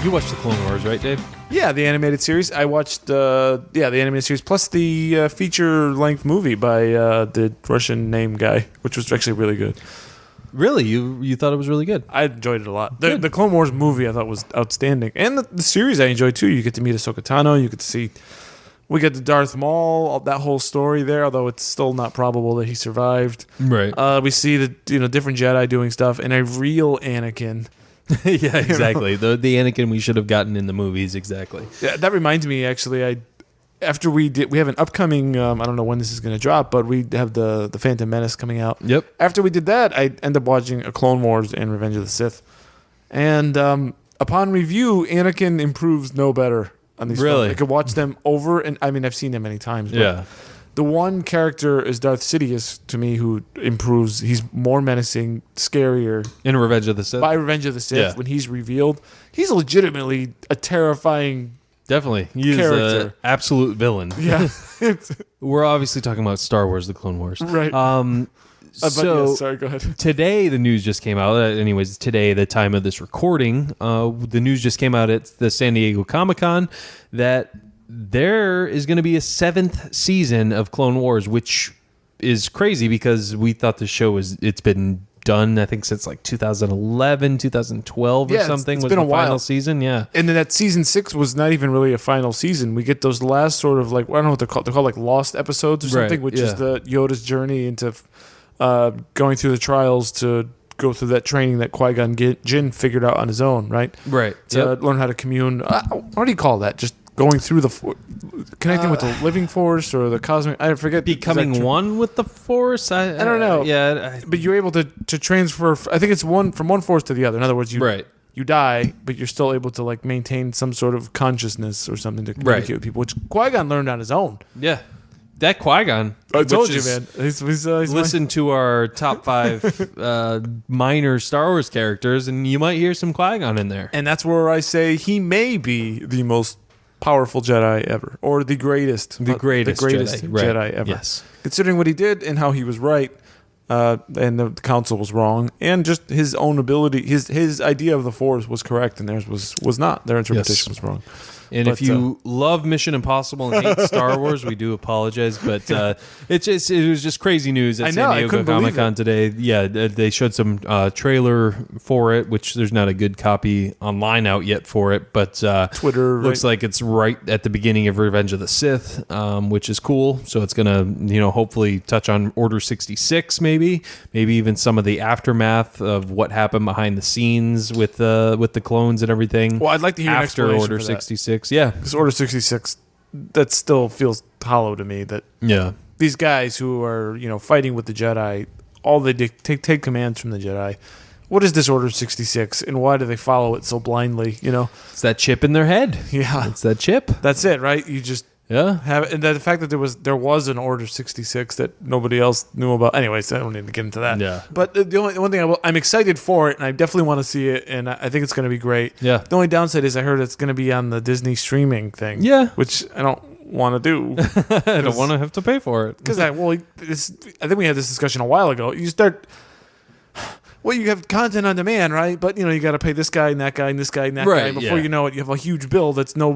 You watched the Clone Wars, right, Dave? Yeah, the animated series. I watched the animated series plus the feature-length movie by the Russian name guy, which was actually really good. Really? You thought it was really good? I enjoyed it a lot. The Clone Wars movie I thought was outstanding. And the series I enjoyed too. You get to meet Ahsoka Tano. You get to see... We get to Darth Maul, that whole story there, although it's still not probable that he survived. Right. We see the different Jedi doing stuff, and a real Anakin. Yeah, exactly. The Anakin we should have gotten in the movies, exactly. Yeah, that reminds me, actually, after we have an upcoming, I don't know when this is going to drop, but we have the Phantom Menace coming out. Yep. After we did that, I ended up watching a Clone Wars and Revenge of the Sith. And upon review, Anakin improves no better on these Really? films. I could watch them over, and I mean, I've seen them many times. But Yeah. the one character is Darth Sidious, to me, who improves. He's more menacing, scarier. In Revenge of the Sith? By Revenge of the Sith, Yeah. when he's revealed, he's legitimately a terrifying Definitely. He is character. an absolute villain. Yeah. We're obviously talking about Star Wars, the Clone Wars. Right. So yeah, sorry, go ahead. today the news just came out. Anyways, today, the time of this recording, the news just came out at the San Diego Comic-Con that there is going to be a 7th season of Clone Wars, which is crazy because we thought the show it's been done, I think, since like 2011, 2012 or something. It's was been the a while. final season. Yeah. And then that season 6 was not even really a final season. We get those last sort of like, I don't know what they're called. They're called like lost episodes or something, Right, which is the Yoda's journey into going through the trials to go through that training that Qui-Gon Jinn figured out on his own, right? Right. To learn how to commune. What do you call that? Just going through connecting with the living force or the cosmic. I forget. Becoming one with the Force. I don't know. Yeah. But you're able to transfer. I think it's from one force to the other. In other words, you die, but you're still able to like maintain some sort of consciousness or something to communicate with people, which Qui-Gon learned on his own. Yeah. That Qui-Gon. I told you, man. He's listen to our top 5 minor Star Wars characters, and you might hear some Qui-Gon in there. And that's where I say he may be the most powerful Jedi ever, or the greatest Jedi ever. Yes. Considering what he did and how he was right, and the council was wrong, and just his own ability, his idea of the Force was correct, and theirs was not. Their interpretation was wrong. And if you love Mission Impossible and hate Star Wars, we do apologize, but it was just crazy news at San Diego Comic-Con today. Yeah, they showed some trailer for it, which there's not a good copy online out yet for it, but Twitter looks like it's right at the beginning of Revenge of the Sith, which is cool. So it's gonna hopefully touch on Order 66, maybe even some of the aftermath of what happened behind the scenes with the clones and everything. Well, I'd like to hear after an Order 66. Yeah, because Order 66, that still feels hollow to me. That these guys who are fighting with the Jedi, all they do, take commands from the Jedi. What is this Order 66, and why do they follow it so blindly? It's that chip in their head. Yeah, it's that chip. That's it, right? You just have it, and the fact that there was an Order 66 that nobody else knew about. Anyways, I don't need to get into that. Yeah. But the one thing I'm excited for it, and I definitely want to see it, and I think it's going to be great. Yeah. The only downside is I heard it's going to be on the Disney streaming thing. Yeah. Which I don't want to do. I don't want to have to pay for it. Because I think we had this discussion a while ago. You start. Well, you have content on demand, right? But you got to pay this guy and that guy and this guy and that guy before you know it. You have a huge bill that's no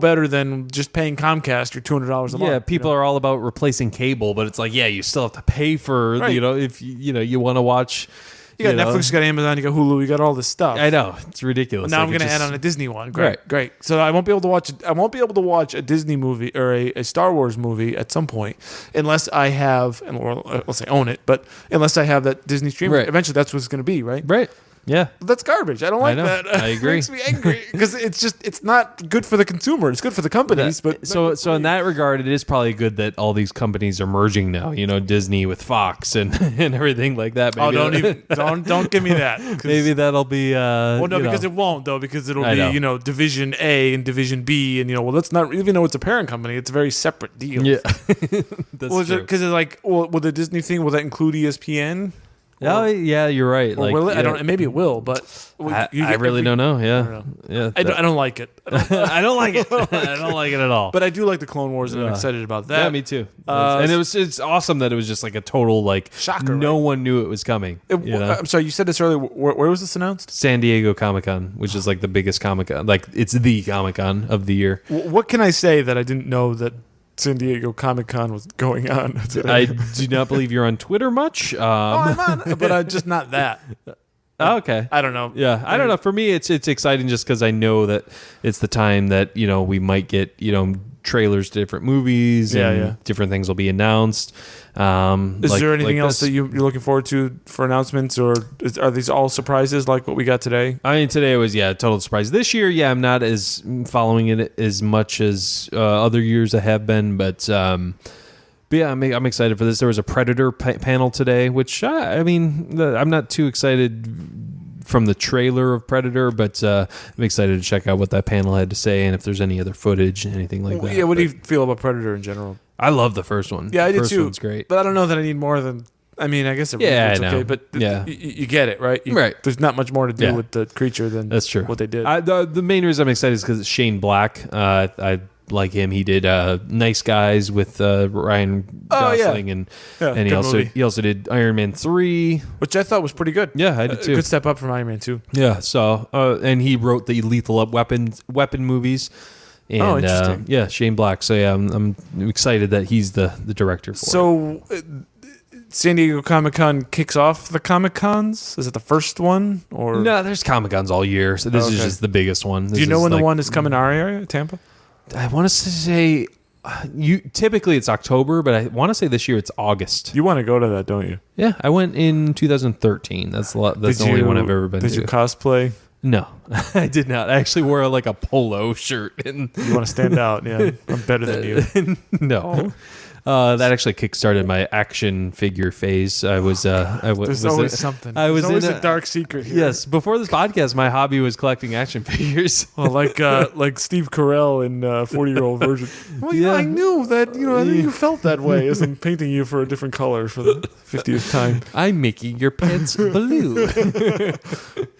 better than just paying Comcast your $200 a month. Yeah, people are all about replacing cable, but it's like, you still have to pay for if you want to watch. You got Netflix, you got Amazon, you got Hulu, you got all this stuff. I know, it's ridiculous. Now I'm going to add on a Disney one. Great. So I won't be able to watch. I won't be able to watch a Disney movie or a Star Wars movie at some point, unless I have, or let's say own it, but unless I have that Disney stream. Right. Eventually, that's what it's going to be, right? Right. Yeah. That's garbage. I don't like that. I agree. It makes me angry because it's not good for the consumer. It's good for the companies, but so in that regard, it is probably good that all these companies are merging now. Disney with Fox and everything like that. Maybe don't give me that. Maybe that'll be. Because it won't though, because it'll be Division A and Division B, and let's not even though it's a parent company, it's a very separate deal. Yeah, that's true. Because it's like, will the Disney thing will that include ESPN? Oh yeah, you're right. Or Like, will it? yeah. I don't. Maybe it will, but I really don't know. Yeah, yeah. I don't like it. I don't like it. I don't like it at all. But I do like the Clone Wars, and I'm excited about that. Yeah, me too. And it's awesome that it was just like a total like shocker. No one knew it was coming. I'm sorry, you said this earlier. Where was this announced? San Diego Comic-Con, which is like the biggest Comic-Con. Like it's the Comic-Con of the year. What can I say that I didn't know that San Diego Comic-Con was going on today? I do not believe you're on Twitter much. I'm on, but I'm just not that. Oh, okay. I don't know. Yeah, I don't know. For me, it's exciting just because I know that it's the time that we might get trailers to different movies and different things will be announced. Is there anything else that you're looking forward to for announcements, or are these all surprises like what we got today? I mean, today was a total surprise. This year, I'm not as following it as much as other years I have been, but yeah, I'm excited for this. There was a Predator panel today, which I'm not too excited from the trailer of Predator, but I'm excited to check out what that panel had to say and if there's any other footage, anything like that. Yeah, what do you feel about Predator in general? I love the first one. Yeah, I did too. The first one's great. But I don't know that I need more than... I guess it's okay, but you get it, right? Right. There's not much more to do with the creature than that's true. What they did. The main reason I'm excited is because it's Shane Black. I like him. He did Nice Guys with Ryan Gosling, and he also did Iron Man 3, which I thought was pretty good. Yeah, I did too. Good step up from Iron Man 2. Yeah. So and he wrote the Lethal Weapon movies. And, interesting. Shane Black. So I'm excited that he's the director for it. So San Diego Comic-Con kicks off the Comic-Cons? Is it the first one? Or no, there's Comic-Cons all year. So this is just the biggest one. Do you know when the one is coming to our area, Tampa? I want to say typically it's October, but I want to say this year it's August. You want to go to that, don't you? Yeah, I went in 2013. That's the only one I've ever been to. Did you cosplay? No, I did not. I actually wore a polo shirt. And you want to stand out? Yeah, I'm better than you. No. That actually kickstarted my action figure phase. There's always something. There's always a dark secret here. Yes, before this podcast, my hobby was collecting action figures. Well, like Steve Carell in 40-Year-Old Virgin. Well, I knew that. I knew you felt that way as I'm painting you for a different color for the 50th time. I'm making your pants blue.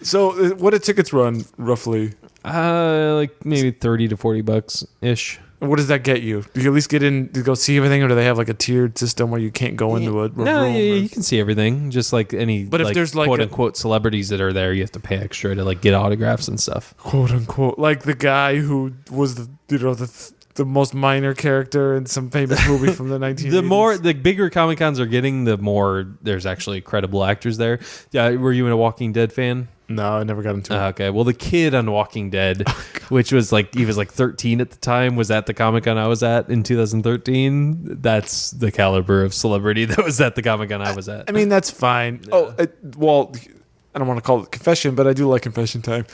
So, what did tickets run roughly? Maybe $30 to $40 ish. What does that get you? Do you at least get in to go see everything, or do they have a tiered system where you can't go into a room? No, you can see everything. Just like any, but if there's quote unquote celebrities that are there, you have to pay extra to get autographs and stuff. Quote unquote, like the guy who was the most minor character in some famous movie from the 1980s. The bigger Comic Cons are getting, the more there's actually credible actors there. Yeah, were you a Walking Dead fan? No, I never got into it. Okay, well, the kid on Walking Dead, which was he was 13 at the time, was at the Comic Con I was at in 2013. That's the caliber of celebrity that was at the Comic Con I was at. I mean, that's fine. Yeah. I don't want to call it confession, but I do like confession time.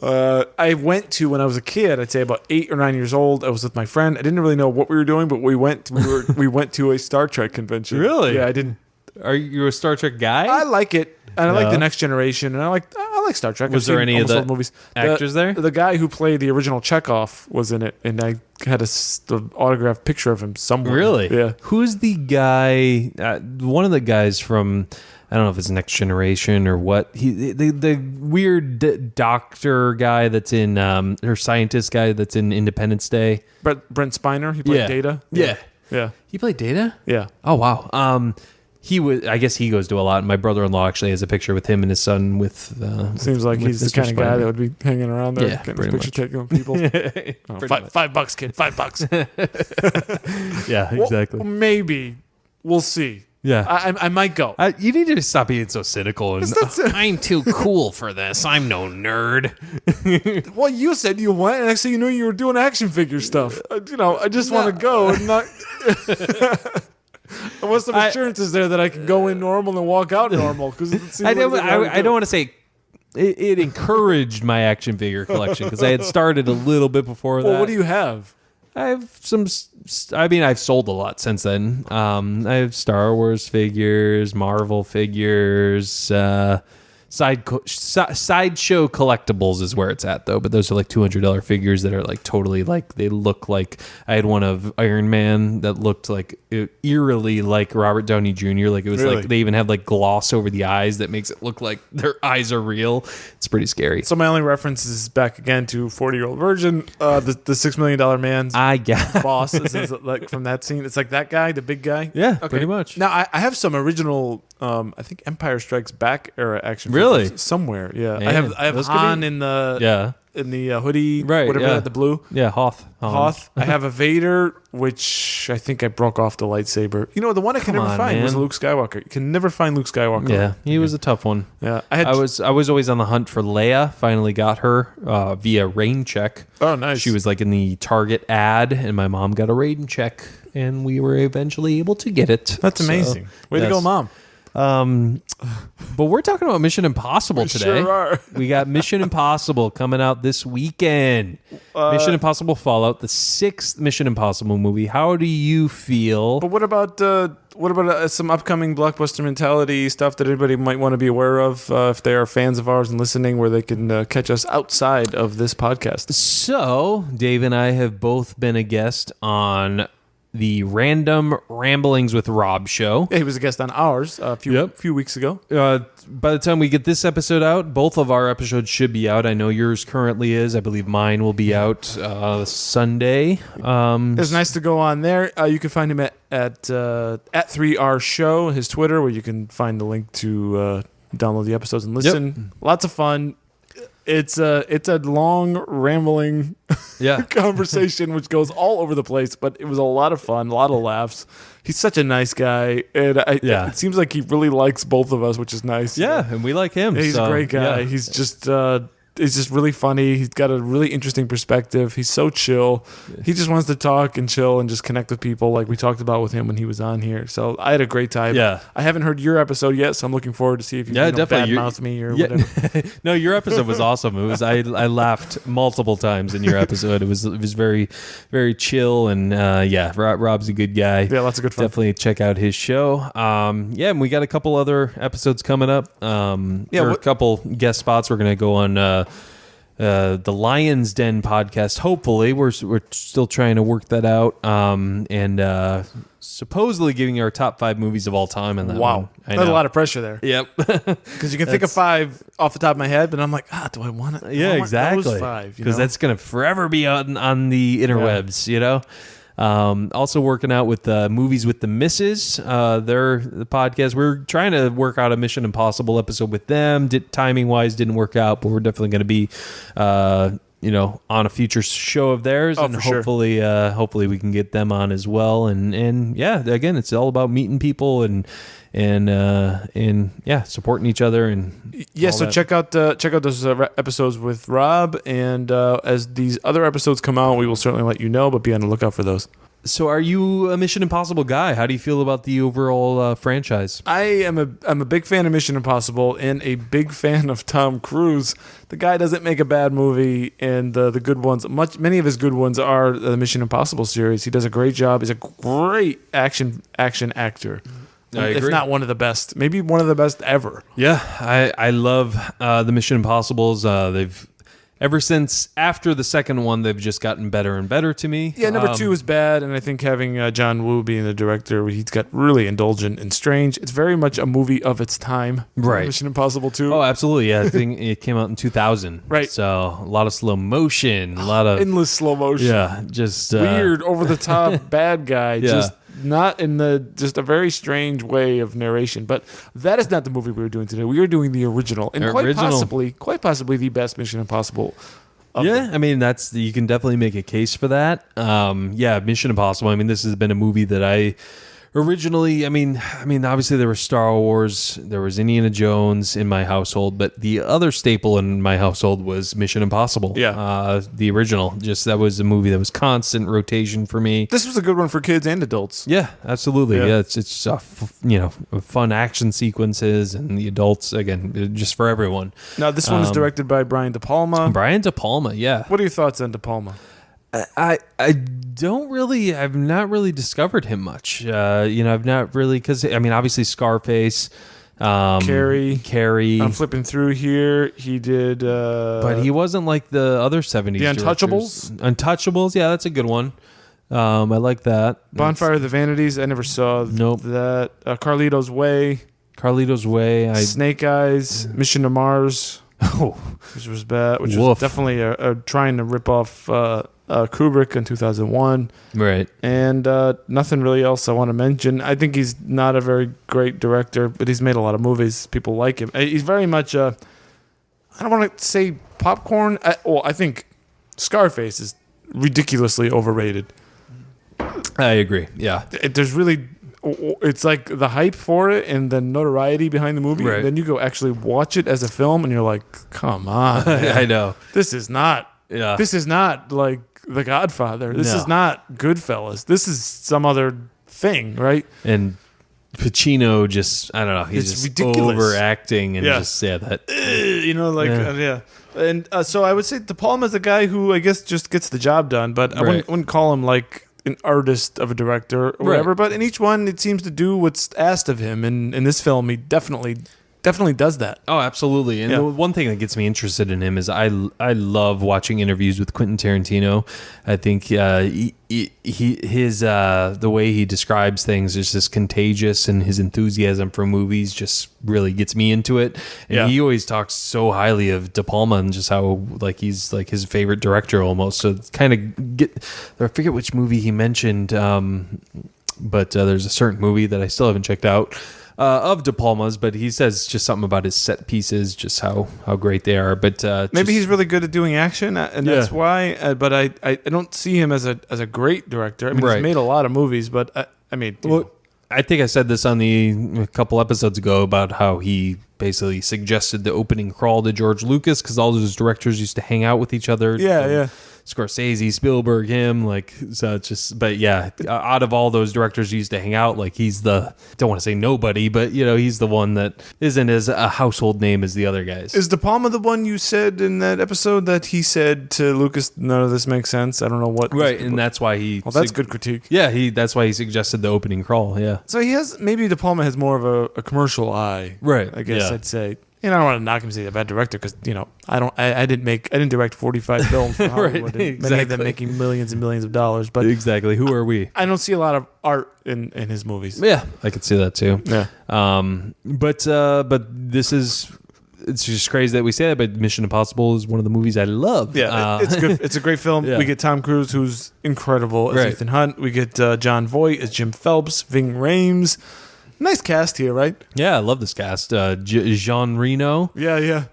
I went to, when I was a kid, I'd say about 8 or 9 years old. I was with my friend. I didn't really know what we were doing, but we went to a Star Trek convention. Really? Yeah, I didn't. Are you a Star Trek guy? I like it. And I like The Next Generation, and I like Star Trek. Was there any of the movies? actors there? The guy who played the original Chekhov was in it, and I had the autographed picture of him somewhere. Really? Yeah. Who's the guy? One of the guys from, I don't know if it's Next Generation or what. The weird doctor guy that's in, or scientist guy that's in Independence Day. Brent Spiner. He played Data. Yeah. He played Data? Yeah. Oh wow. I guess he goes to a lot. My brother-in-law actually has a picture with him and his son with. Seems like he's the kind of guy that would be hanging around there, getting his picture taken with people. $5, kid. $5. Yeah, exactly. Well, maybe we'll see. Yeah, I might go. You need to stop being so cynical. And, I'm too cool for this. I'm no nerd. Well, you said you went, and next thing you knew, you were doing action figure stuff. I just want to go and not. I want some assurances there that I can go in normal and walk out normal. Because I don't want to say it encouraged my action figure collection because I had started a little bit before that. Well, what do you have? I have some. I've sold a lot since then. I have Star Wars figures, Marvel figures, Sideshow Collectibles is where it's at though, but those are like $200 figures that are like totally like they look like I had one of Iron Man that looked like eerily like Robert Downey Jr. Like it was Really? like they even have like gloss over the eyes that makes it look like their eyes are real. It's pretty scary. So my only reference is back again to 40-Year-Old Virgin, the $6 million man's I got boss, is like from that scene. It's like that guy, the big guy. yeah, pretty much. Now I have some original, I think Empire Strikes Back era action Really? figures somewhere. Yeah, Man, I have those could Han be- in the hoodie, Right, whatever yeah. that, the blue. Yeah, Hoth. Hoth. I have a Vader, which I think I broke off the lightsaber. You know, the one I can Come never on, find was man. Luke Skywalker. You can never find Luke Skywalker. Yeah, he was a tough one. Yeah. I was always on the hunt for Leia. Finally got her via rain check. Oh, nice. She was like in the Target ad, and my mom got a rain check, and we were eventually able to get it. That's So, amazing. Way to go, yes. Mom. But we're talking about Mission Impossible today. Sure are. We got Mission Impossible coming out this weekend. Mission Impossible Fallout, the 6th Mission Impossible movie. How do you feel? But what about some upcoming blockbuster mentality stuff that anybody might want to be aware of if they are fans of ours and listening, where they can catch us outside of this podcast? So, Dave and I have both been a guest on the Random Ramblings with Rob show. Yeah, he was a guest on ours a few weeks ago. By the time we get this episode out, both of our episodes should be out. I know yours currently is. I believe mine will be out Sunday. It's nice to go on there. You can find him at 3R Show, his Twitter, where you can find the link to download the episodes and listen. Yep. Lots of fun. It's a long, rambling Yeah. conversation which goes all over the place, but it was a lot of fun, a lot of laughs. He's such a nice guy, and it seems like he really likes both of us, which is nice. Yeah, and we like him. Yeah, he's a great guy. Yeah. He's just really funny. He's got a really interesting perspective. He's so chill. He just wants to talk and chill and just connect with people, like we talked about with him when he was on here. So I had a great time. Yeah. I haven't heard your episode yet, so I'm looking forward to see if you definitely. badmouth me or whatever. No, your episode was awesome. It was I laughed multiple times in your episode. It was very, very chill, and Rob's a good guy. Yeah, lots of good fun. Definitely check out his show. And we got a couple other episodes coming up. A couple guest spots. We're gonna go on the Lion's Den podcast. Hopefully, we're still trying to work that out. And supposedly giving our top 5 movies of all time. In that one. I There's a know. lot of pressure there. Yep. Because you can think of 5 off the top of my head, but I'm like, do I want it? Yeah, exactly. Those 5, because that's gonna forever be on the interwebs. You know. Also working out with Movies with the Misses. They're the podcast. We're trying to work out a Mission Impossible episode with them. Timing wise didn't work out, but we're definitely going to be on a future show of theirs, and hopefully hopefully we can get them on as well. And yeah, again, it's all about meeting people and supporting each other and so check out those episodes with Rob, and as these other episodes come out, we will certainly let you know, but be on the lookout for those. So are you a Mission Impossible guy? How do you feel about the overall franchise? I'm a big fan of Mission Impossible and a big fan of Tom Cruise. The guy doesn't make a bad movie, and the good ones, many of his good ones are the Mission Impossible series. He does a great job. He's a great action actor. I agree. If not one of the best, maybe one of the best ever. Yeah, I love the Mission Impossibles. They've ever since after the second one, they've just gotten better and better to me. Yeah, number 2 is bad, and I think having John Woo being the director, he's got really indulgent and strange. It's very much a movie of its time. Right. Mission Impossible 2. Oh, absolutely. Yeah, I think it came out in 2000. Right. So a lot of slow motion, a lot of endless slow motion. Yeah, just weird, over the top bad guy. Yeah. Just not in just a very strange way of narration. But that is not the movie we were doing today. We are doing the original, and quite possibly the best Mission Impossible. I mean, you can definitely make a case for that. Mission Impossible. I mean, this has been a movie that I originally, I mean, obviously there was Star Wars, there was Indiana Jones in my household, but the other staple in my household was Mission Impossible. Yeah. The original. Just that was a movie that was constant rotation for me. This was a good one for kids and adults. Yeah, absolutely. Yeah. Yeah, it's fun action sequences, and the adults, again, just for everyone. Now, this one is directed by Brian De Palma. Brian De Palma, yeah. What are your thoughts on De Palma? I've not really discovered him much. I've not really, because I mean, obviously Scarface, Carrie. I'm flipping through here. He did, but he wasn't like the other 70s. The Untouchables. Untouchables, yeah, that's a good one. I like that. Bonfire of the Vanities. I never saw that. Carlito's Way. Snake Eyes. Mission to Mars. Which was bad. Which was definitely a trying to rip off Kubrick in 2001. Right. And nothing really else I want to mention. I think he's not a very great director, but he's made a lot of movies. People like him. He's very much I don't want to say popcorn. I think Scarface is ridiculously overrated. I agree. Yeah. There's really... It's like the hype for it and the notoriety behind the movie. Right. And then you go actually watch it as a film and you're like, come on. I know. This is not like The Godfather. This is not Goodfellas. This is some other thing, right? And Pacino just, I don't know, he's just ridiculous. Overacting and And so I would say De Palma's a guy who I guess just gets the job done, but I wouldn't call him like an artist of a director or whatever. But in each one, it seems to do what's asked of him. And in this film, he definitely does that. Oh, absolutely. And the one thing that gets me interested in him is I love watching interviews with Quentin Tarantino. I think his the way he describes things is just contagious, and his enthusiasm for movies just really gets me into it. And he always talks so highly of De Palma and just how like he's like his favorite director almost. So it's kind of I forget which movie he mentioned, but there's a certain movie that I still haven't checked out. Of De Palma's, but he says just something about his set pieces, just how great they are. But maybe he's really good at doing action, and that's why. But I don't see him as a great director. I mean, he's made a lot of movies, but I think I said this on a couple episodes ago about how he basically suggested the opening crawl to George Lucas because all those directors used to hang out with each other. Scorsese, Spielberg, him, like, so it's just, but yeah, out of all those directors who used to hang out, like, he's the, don't want to say nobody, but, you know, he's the one that isn't as a household name as the other guys. Is De Palma the one you said in that episode that he said to Lucas, none of this makes sense? I don't know what. Right, and that's why he. Well, that's good critique. Yeah, that's why he suggested the opening crawl, yeah. So he has, maybe De Palma has more of a commercial eye. Right. I guess I'd say. And I don't want to knock him and say he's a bad director because, you know, I didn't direct 45 films for Hollywood. Right, exactly. Many of them making millions and millions of dollars. But exactly. Who are we? I don't see a lot of art in his movies. Yeah, I could see that too. Yeah. But this is, it's just crazy that we say that, but Mission Impossible is one of the movies I love. Yeah, it's good. It's a great film. Yeah. We get Tom Cruise, who's incredible as Ethan Hunt. We get John Voight as Jim Phelps, Ving Rhames. Nice cast here, right? Yeah, I love this cast. Jean Reno. Yeah.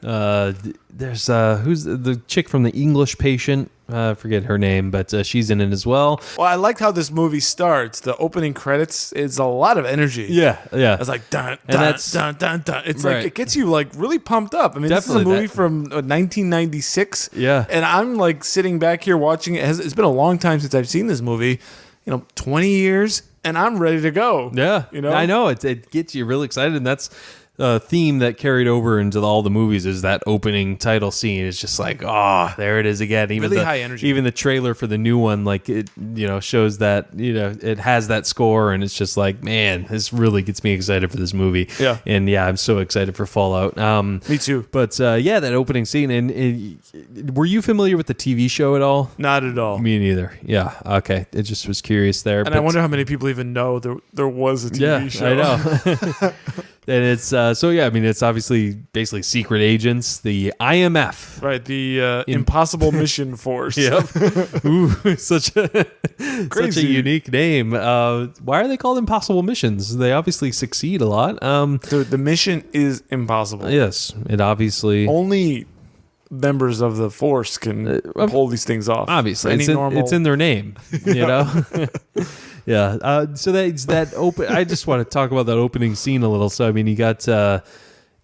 There's who's the chick from The English Patient? I forget her name, but she's in it as well. Well, I liked how this movie starts. The opening credits is a lot of energy. Yeah. It's like dun dun dun dun dun. It's like it gets you like really pumped up. I mean, definitely. This is a movie from 1996. Yeah, and I'm like sitting back here watching it. It's been a long time since I've seen this movie. 20 years. And I'm ready to go. Yeah, I know it gets you really excited, and that's a theme that carried over into all the movies. Is that opening title scene? It's just like, there it is again. Even really high energy. Even the trailer for the new one, like it, shows that it has that score, and it's just like, man, this really gets me excited for this movie. Yeah, and I'm so excited for Fallout. Me too. But that opening scene. And were you familiar with the TV show at all? Not at all. Me neither. Yeah. Okay. It just was curious there. And I wonder how many people even know there was a TV show. I know. And it's it's obviously basically secret agents, the IMF, right? The Impossible Mission Force. Yep. Ooh, such a unique name. Why are they called Impossible Missions? They obviously succeed a lot. The mission is impossible. Yes, it obviously only members of the force can pull these things off. Obviously, it's in their name. Yeah. So that open. I just want to talk about that opening scene a little. So I mean, you got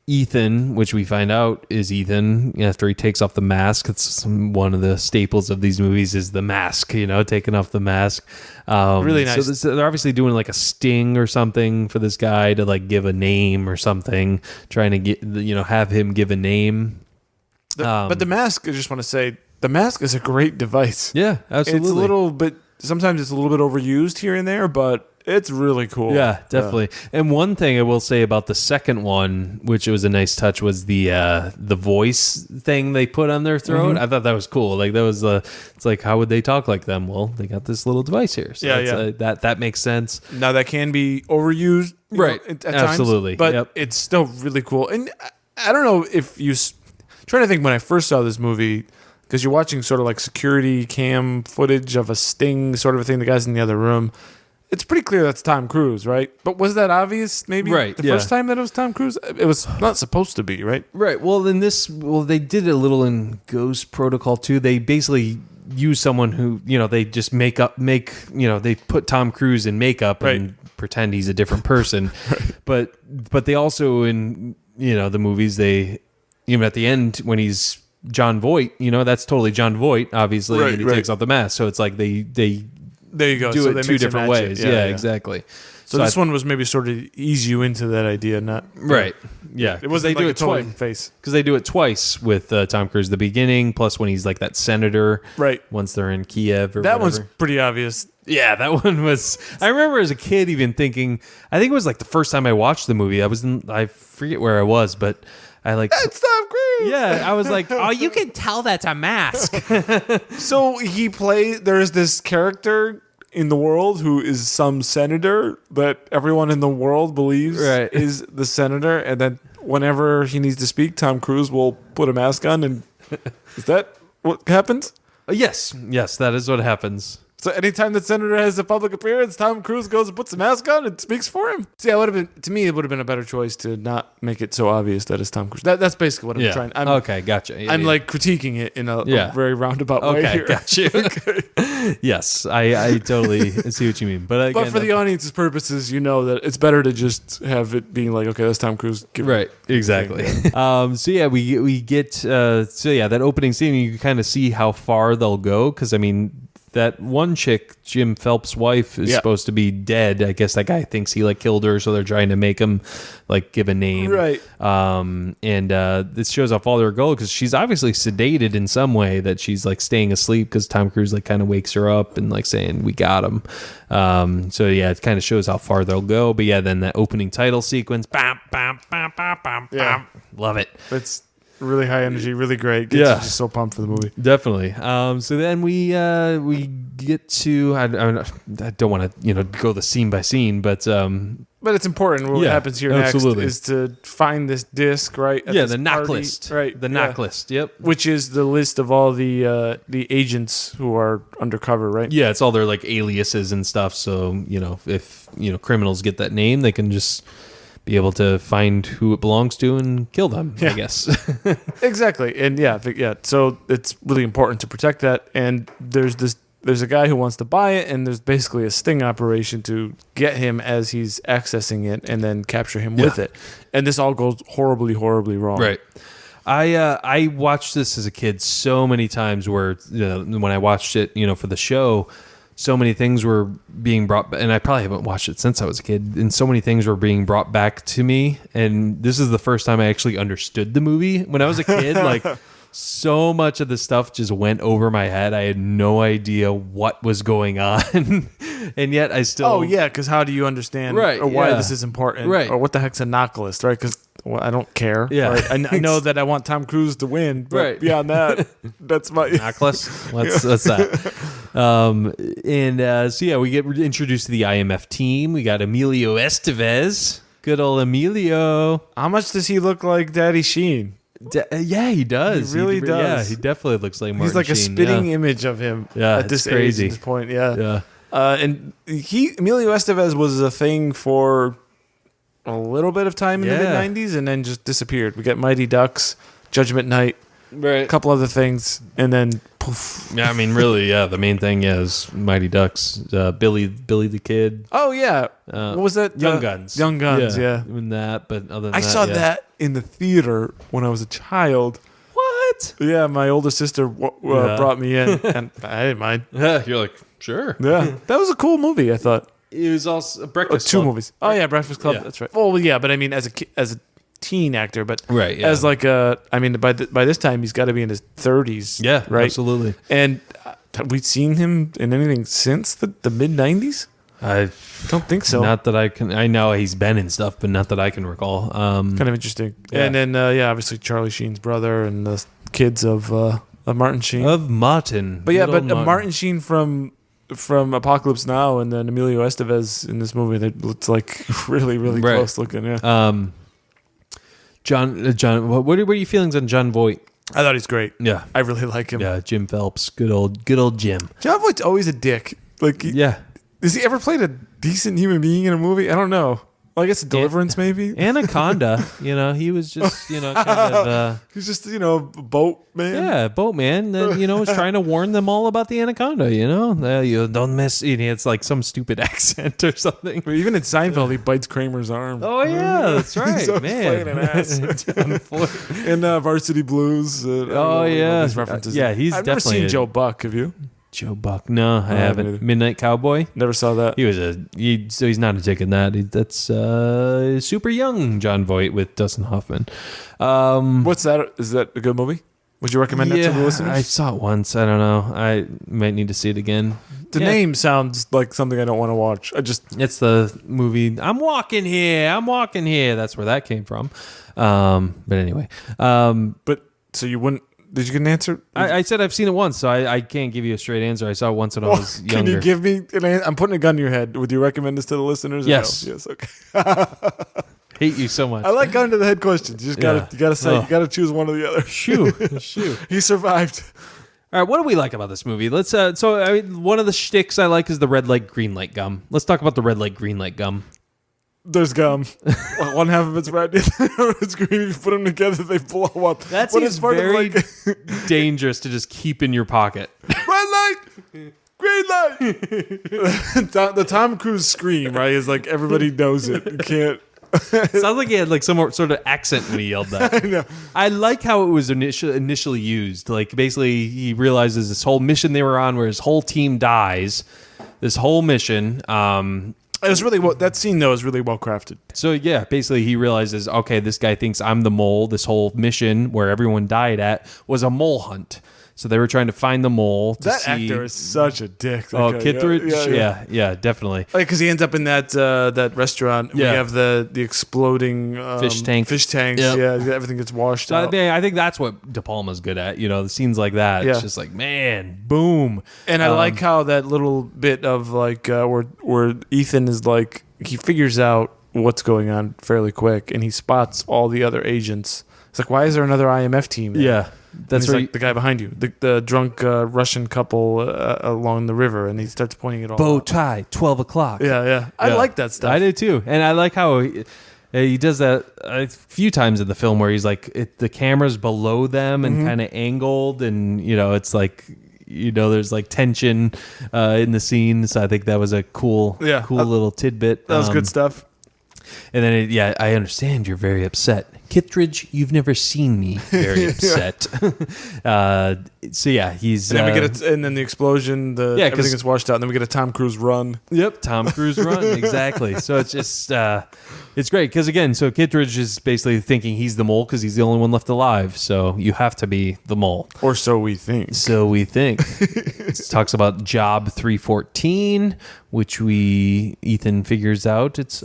Ethan, which we find out is Ethan after he takes off the mask. It's one of the staples of these movies is the mask. Taking off the mask. Really nice. So they're obviously doing like a sting or something for this guy to like give a name or something, trying to get have him give a name. But the mask, I just want to say, the mask is a great device. Yeah, absolutely. It's a little bit sometimes it's a little bit overused here and there, but it's really cool. Yeah, definitely. And one thing I will say about the second one, which it was a nice touch, was the voice thing they put on their throat. I thought that was cool. Like that was it's like, how would they talk like them? Well, they got this little device here. So that makes sense. Now that can be overused, right? At Absolutely, times, but it's still really cool. And I don't know if trying to think when I first saw this movie, because you're watching sort of like security cam footage of a sting sort of a thing. The guy's in the other room. It's pretty clear that's Tom Cruise, right? But was that obvious maybe first time that it was Tom Cruise? It was not supposed to be, right? Right. Well, they did it a little in Ghost Protocol too. They basically use someone who, they just they put Tom Cruise in makeup and pretend he's a different person. But they also in, the movies, they, even at the end when he's John Voight, that's totally John Voight, obviously, and he takes off the mask. So it's like they there you go. Do so it they two different ways. Yeah, exactly. So this one was maybe sort of ease you into that idea, not right. Yeah, it wasn't. They do it twice because they do it twice with Tom Cruise at the beginning, plus when he's like that senator. Right. Once they're in Kiev or that whatever. One's pretty obvious. Yeah, that one was. I remember as a kid even thinking. I think it was like the first time I watched the movie. I forget where I was, but I like. That's Tom Cruise. Yeah, I was like, oh, you can tell that's a mask. So there's this character in the world who is some senator that everyone in the world believes is the senator, and then whenever he needs to speak, Tom Cruise will put a mask on, and is that what happens? Yes, that is what happens. So anytime that senator has a public appearance, Tom Cruise goes and puts a mask on and speaks for him. See, it would have been a better choice to not make it so obvious that it's Tom Cruise. That's basically what I'm trying. Okay, gotcha. I'm like critiquing it in a very roundabout way here. Got you. Yes, I totally see what you mean. But again, for the audience's purposes, that it's better to just have it being like, okay, that's Tom Cruise. Right, exactly. We get that opening scene, you can kind of see how far they'll go, because I mean, that one chick, Jim Phelps' wife, is supposed to be dead. I guess that guy thinks he killed her, so they're trying to make him give a name. Right. This shows how far they'll go, because she's obviously sedated in some way, that she's staying asleep, because Tom Cruise kind of wakes her up and saying, "We got him." It kind of shows how far they'll go. But then that opening title sequence, bam, bam, bam, bam, bam, bam. Love it. It's really high energy, really great. Gets you just so pumped for the movie. Definitely. So then we get to I don't want to go the scene by scene, but it's important. What happens here next is to find this disc, right? The knock list, right? The knock list. Yep. Which is the list of all the agents who are undercover, right? Yeah, it's all their aliases and stuff. So if criminals get that name, they can just be able to find who it belongs to and kill them, I guess. Exactly. And so it's really important to protect that. And there's a guy who wants to buy it, and there's basically a sting operation to get him as he's accessing it and then capture him with it. And this all goes horribly, horribly wrong. Right. I watched this as a kid so many times where when I watched it, for the show, so many things were being brought, and I probably haven't watched it since I was a kid, and so many things were being brought back to me. And this is the first time I actually understood the movie. When I was a kid, so much of the stuff just went over my head. I had no idea what was going on. And yet I still... Oh, yeah, because how do you understand or why this is important? Right. Or what the heck's a knock list, right? Because I don't care. Yeah. Right? I know that I want Tom Cruise to win, but beyond that, that's my... Knock list? What's that? We get introduced to the IMF team. We got Emilio Estevez. Good old Emilio. How much does he look like Daddy Sheen? He does. He really does. Yeah, he definitely looks like Martin He's like Sheen. A spitting image of him at this crazy. age, at this point. Yeah. And Emilio Estevez was a thing for a little bit of time in the mid-90s and then just disappeared. We got Mighty Ducks, Judgment Night, a couple other things, and then poof. Yeah, I mean, really, the main thing is Mighty Ducks, Billy the Kid. Oh, yeah. What was that? Young Guns. Young Guns, yeah. Even that, but other than I saw that in the theater when I was a child. What? Yeah, my older sister brought me in, and I didn't mind. Yeah, you're like, sure. Yeah, that was a cool movie, I thought. It was also a Breakfast Club. Two movies. Oh, yeah, Breakfast Club, that's right. Well, yeah, but I mean, as a teen actor, but as by this time, he's got to be in his 30s. Yeah, right? Absolutely. And have we seen him in anything since the mid 90s? I don't think so. Not that I can. I know he's been in stuff, but not that I can recall. Kind of interesting. Yeah. And then obviously Charlie Sheen's brother and the kids of Martin Sheen. Of Martin. But Martin Sheen from Apocalypse Now, and then Emilio Estevez in this movie, that looks like really, really close looking. Yeah. John, what are your feelings on John Voight? I thought he's great. Yeah, I really like him. Yeah, Jim Phelps, good old Jim. John Voight's always a dick. Like, has he ever played a decent human being in a movie? I don't know. Well, I guess Deliverance, maybe. Anaconda, he was just, kind of. He's just, a boat man. Yeah, boat man. Then, was trying to warn them all about the anaconda. You don't mess. It's like some stupid accent or something. But even in Seinfeld, he bites Kramer's arm. Oh yeah, that's right, He's man. Playing an ass. In Varsity Blues. These references. Yeah, he's I've definitely. Never seen Joe Buck. Have you? Joe Buck? No, I haven't. Either. Midnight Cowboy? Never saw that. He was so he's not a dick in that. That's super young John Voight with Dustin Hoffman. What's that? Is that a good movie? Would you recommend that to the listeners? I saw it once. I don't know. I might need to see it again. The name sounds like something I don't want to watch. It's the movie I'm walking here. That's where that came from. But anyway. So you wouldn't. Did you get an answer? I said I've seen it once, so I can't give you a straight answer. I saw it once when I was younger. Can you give me an answer? I'm putting a gun to your head. Would you recommend this to the listeners? Yes. No? Yes. Okay. Hate you so much. I like gun to the head questions. You gotta choose one or the other. Shoo. He survived. All right, what do we like about this movie? Let's. One of the shticks I like is the red light, green light gum. Let's talk about the red light, green light gum. There's gum. One half of it's red, the other it's green. If you put them together, they blow up. That seems very dangerous to just keep in your pocket. Red light, green light. The Tom Cruise scream, right, is like everybody knows it. You can't. Sounds like he had like some sort of accent when he yelled that. I know. I like how it was initially used. Like basically, he realizes this whole mission they were on, where his whole team dies. This whole mission. It was really that scene though is really well crafted. So yeah, basically he realizes, okay, this guy thinks I'm the mole. This whole mission where everyone died at was a mole hunt. So they were trying to find the mole. That actor is such a dick. Kittredge. Yeah, definitely. Because he ends up in that restaurant. Yeah. We have the exploding fish tanks. Yep. Yeah, everything gets washed out. I think that's what De Palma's good at. The scenes like that. Yeah. It's just like, man, boom. And I like how that little bit of like where Ethan is like, he figures out what's going on fairly quick, and he spots all the other agents. It's like, why is there another IMF team there? Yeah. That's right. Like the guy behind you, the drunk Russian couple along the river, and he starts pointing it all. Bow tie, 12 o'clock. Yeah. I like that stuff. I do too, and I like how he does that a few times in the film, where he's like the camera's below them and kind of angled, and it's like there's like tension in the scene. So I think that was a cool little tidbit. That was good stuff. And then, I understand you're very upset. Kittredge, you've never seen me very upset. So yeah, he's. And then we get and then the explosion. Everything gets washed out. And then we get a Tom Cruise run. Yep, Tom Cruise run, exactly. So it's just it's great because again, so Kittredge is basically thinking he's the mole because he's the only one left alive. So you have to be the mole, or so we think. It talks about Job 314, which Ethan figures out it's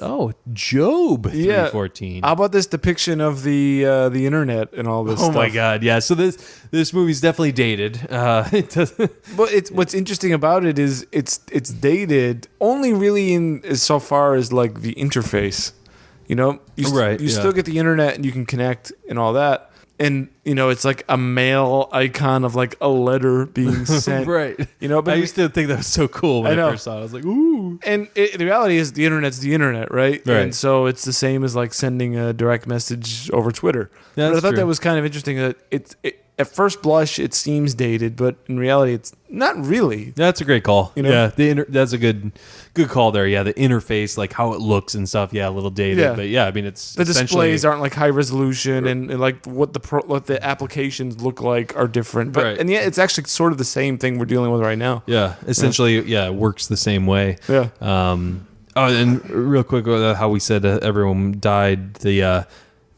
Job 314. How about this depiction of the internet and all this stuff? Oh my god, yeah. So this movie's definitely dated. But what's interesting about it is it's dated only really in so far as like the interface. You still get the internet and you can connect and all that. And, it's like a mail icon of like a letter being sent. Right. But I used to think that was so cool when I first saw it. I was like, ooh. And the reality is the internet's the internet, right? And so it's the same as like sending a direct message over Twitter. But I thought that was kind of interesting that it at first blush, it seems dated, but in reality, it's not really. That's a great call. Yeah, that's a good call there. Yeah, the interface, like how it looks and stuff. Yeah, a little dated, but I mean, it's the displays aren't like high resolution, and like what the applications look like are different. But and it's actually sort of the same thing we're dealing with right now. Yeah, essentially, it works the same way. Yeah. And real quick, how we said everyone died.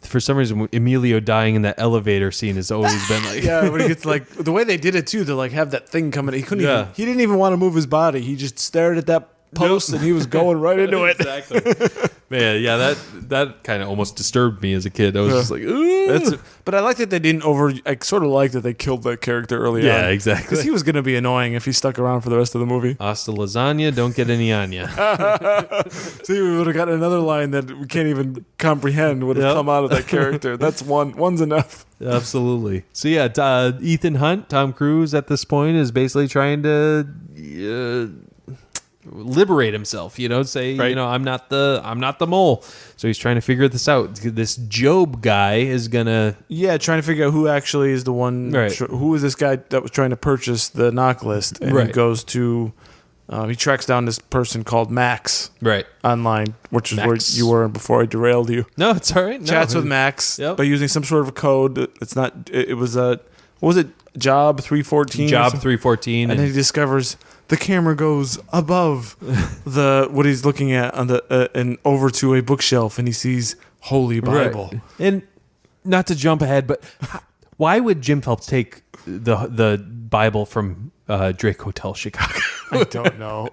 for some reason, Emilio dying in that elevator scene has always been like, yeah, when he gets like the way they did it too, to like have that thing coming, he couldn't even, he didn't even want to move his body. He just stared at that post and he was going right into it. Exactly. Man, yeah, that kind of almost disturbed me as a kid. I was just like, ooh. But I like that they didn't I sort of like that they killed that character early on. Yeah, exactly. Because he was going to be annoying if he stuck around for the rest of the movie. Hasta lasagna, don't get any on ya. See, we would have gotten another line that we can't even comprehend would have come out of that character. That's one's enough. Absolutely. So yeah, Ethan Hunt, Tom Cruise at this point is basically trying to liberate himself, say, right. I'm not the mole. So he's trying to figure this out. This Job guy is gonna trying to figure out who actually is the one. Right. Who is this guy that was trying to purchase the knock list? And he goes to he tracks down this person called Max online, which is where you were before I derailed you. No, it's all right. Chats with Max by using some sort of a code. It's not. It was what was it? Job 314. Job 314, and then he discovers the camera goes above what he's looking at on the and over to a bookshelf, and he sees Holy Bible. Right. And not to jump ahead, but why would Jim Phelps take the Bible from Drake Hotel Chicago? I don't know.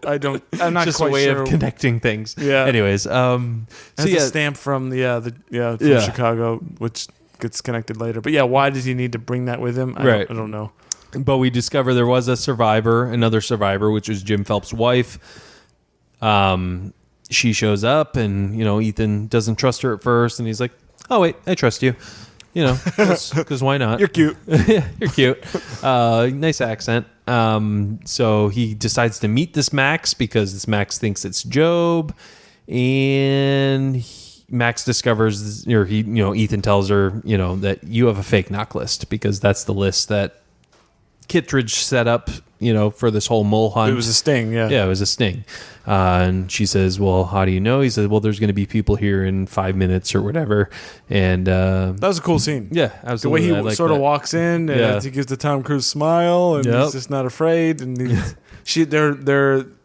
I'm not just quite a way sure. of connecting things. Yeah. Anyways, Has a stamp from from Chicago, which gets connected later. But why does he need to bring that with him? I don't know. But we discover there was another survivor, which was Jim Phelps' wife. She shows up, and Ethan doesn't trust her at first, and he's like, "Oh wait, I trust you." Because why not? You're cute. Yeah, you're cute. Nice accent. So he decides to meet this Max because this Max thinks it's Job, and Max discovers, Ethan tells her, that you have a fake knock list because that's the list that Kittredge set up, for this whole mole hunt. It was a sting, yeah. Yeah, it was a sting. And she says, well, how do you know? He says, well, there's going to be people here in 5 minutes or whatever. And that was a cool scene. Yeah, absolutely. The way he sort of walks in and he gives the Tom Cruise smile and he's just not afraid. And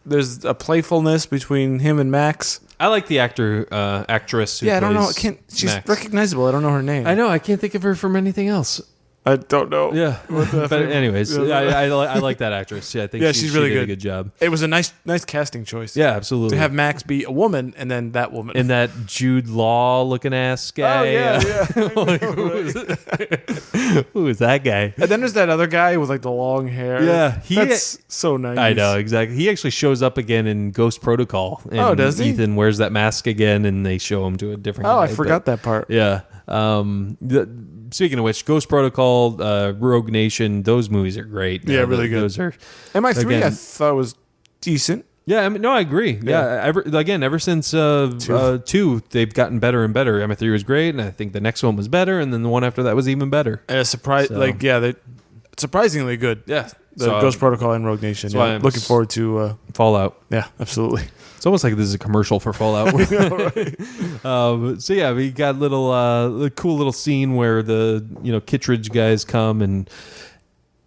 there's a playfulness between him and Max. I like the actress who I don't know. She's Max. Recognizable. I don't know her name. I know. I can't think of her from anything else. I don't know. Yeah. But anyways, I like that actress. Yeah, I think she's really did good. A good job. It was a nice casting choice. Yeah, absolutely. To have Max be a woman and then that woman. And that Jude Law looking ass guy. Oh, yeah. Who is that guy? And then there's that other guy with like the long hair. Yeah. That's so nice. I know, exactly. He actually shows up again in Ghost Protocol. And does he? Ethan wears that mask again and they show him to a different guy. I forgot that part. Yeah. Speaking of which, Ghost Protocol, Rogue Nation, those movies are great. Yeah, really good. Those are MI3 again, I thought was decent. Yeah, I agree. Yeah, ever since 2, they've gotten better and better. MI3 was great, and I think the next one was better, and then the one after that was even better. And they're surprisingly good. Yeah. The Ghost Protocol and Rogue Nation. So I'm looking forward to Fallout. Yeah, absolutely. It's almost like this is a commercial for Fallout. I know, right? We got a cool little scene where the Kittredge guys come, and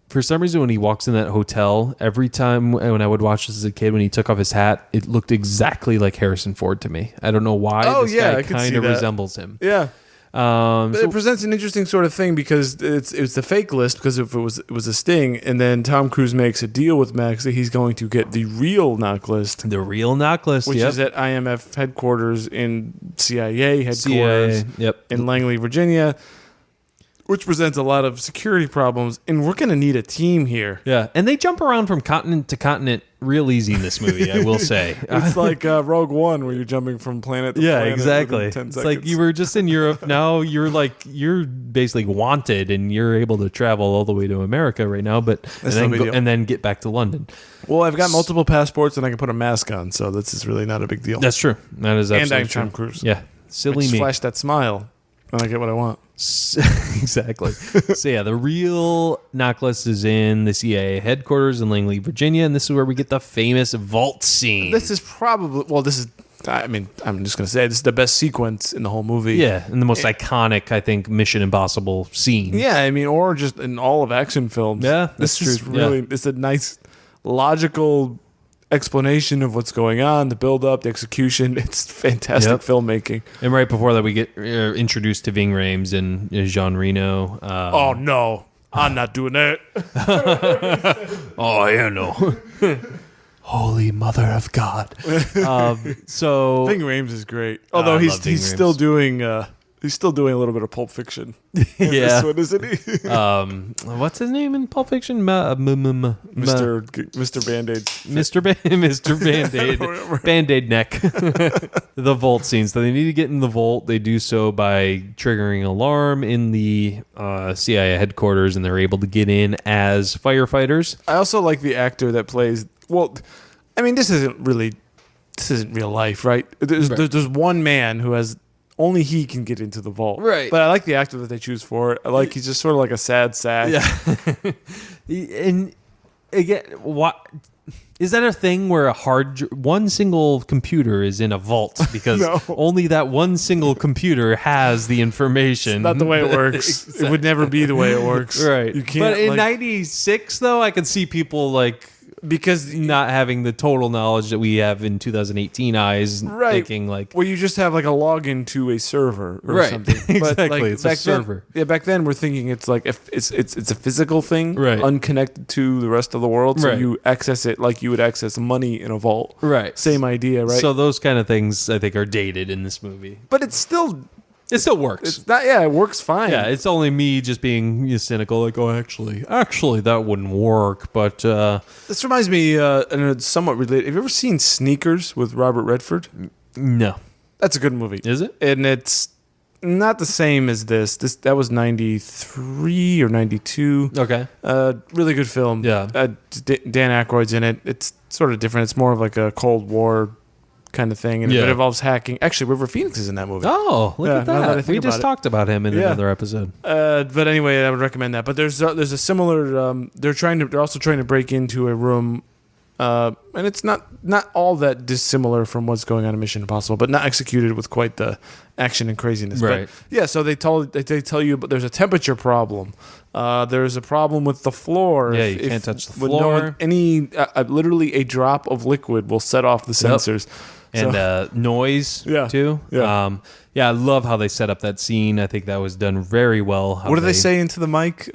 for some reason when he walks in that hotel, every time when I would watch this as a kid, when he took off his hat, it looked exactly like Harrison Ford to me. I don't know why. This guy kind of resembles him. Yeah. But it presents an interesting sort of thing because it's the fake list, because if it was a sting, and then Tom Cruise makes a deal with Max that he's going to get the real knock list. The real knock list, which is at IMF headquarters in CIA headquarters in Langley, Virginia, which presents a lot of security problems, and we're going to need a team here. Yeah, and they jump around from continent to continent real easy in this movie, I will say. It's like Rogue One, where you're jumping from planet to planet. Yeah, exactly. Within 10 it's seconds. like you were just in Europe. Now you're basically wanted, and you're able to travel all the way to America right now, and then get back to London. Well, I've got multiple passports, and I can put a mask on, so this is really not a big deal. That's true. That is absolutely and true. I'm Tom Cruise. Yeah, silly I just me. flash that smile, and I get what I want. Exactly. So yeah, the real knock list is in the CIA headquarters in Langley, Virginia, and this is where we get the famous vault scene. This is probably I'm just going to say this is the best sequence in the whole movie. Yeah, and the most iconic, I think, Mission Impossible scene. Yeah, or just in all of action films. Yeah, this is really it's a nice, logical explanation of what's going on, the build up, the execution. It's fantastic filmmaking. And right before that, we get introduced to Ving Rhames and Jean Reno. Oh no, I'm not doing that. Oh, yeah, no. Holy Mother of God. So Ving Rhames is great. Although he's still doing he's still doing a little bit of Pulp Fiction. Yeah. This one, isn't he? What's his name in Pulp Fiction? Mr. Band-Aid. Mr. Band-Aid. Band-Aid neck. The vault scene. So they need to get in the vault. They do so by triggering an alarm in the CIA headquarters, and they're able to get in as firefighters. I also like the actor that plays... Well, I mean, this isn't real life, right? There's one man who has... Only he can get into the vault. Right. But I like the actor that they choose for it. I like he's just sort of like a sad sack. Yeah. And again, what is that a thing where one single computer is in a vault because only that one single computer has the information? It's not the way it works. Exactly. It would never be the way it works. Right. You can't. But in '96, though, I could see people like. Because not having the total knowledge that we have in 2018 eyes, thinking like, well, you just have like a login to a server or something. But exactly, like it's a server. Back then we're thinking it's like it's a physical thing, unconnected to the rest of the world. So you access it like you would access money in a vault. Right. Same idea, right? So those kind of things I think are dated in this movie, but it still works. It's not. Yeah, it works fine. Yeah, it's only me just being cynical. Like, oh, actually, that wouldn't work. But this reminds me, and it's somewhat related. Have you ever seen Sneakers with Robert Redford? No, that's a good movie. Is it? And it's not the same as this. That was 93 or 92. Okay, really good film. Yeah, Dan Aykroyd's in it. It's sort of different. It's more of like a Cold War kind of thing, and it involves hacking. Actually, River Phoenix is in that movie. Oh, look at that! We just talked about him in another episode. But anyway, I would recommend that. But there's a similar. They're also trying to break into a room, and it's not all that dissimilar from what's going on in Mission Impossible, but not executed with quite the action and craziness. Right. But yeah. So they tell you, but there's a temperature problem. There's a problem with the floor. Yeah, you can't touch the floor. Literally a drop of liquid will set off the sensors. And noise too. Yeah. I love how they set up that scene. I think that was done very well. What do they say into the mic?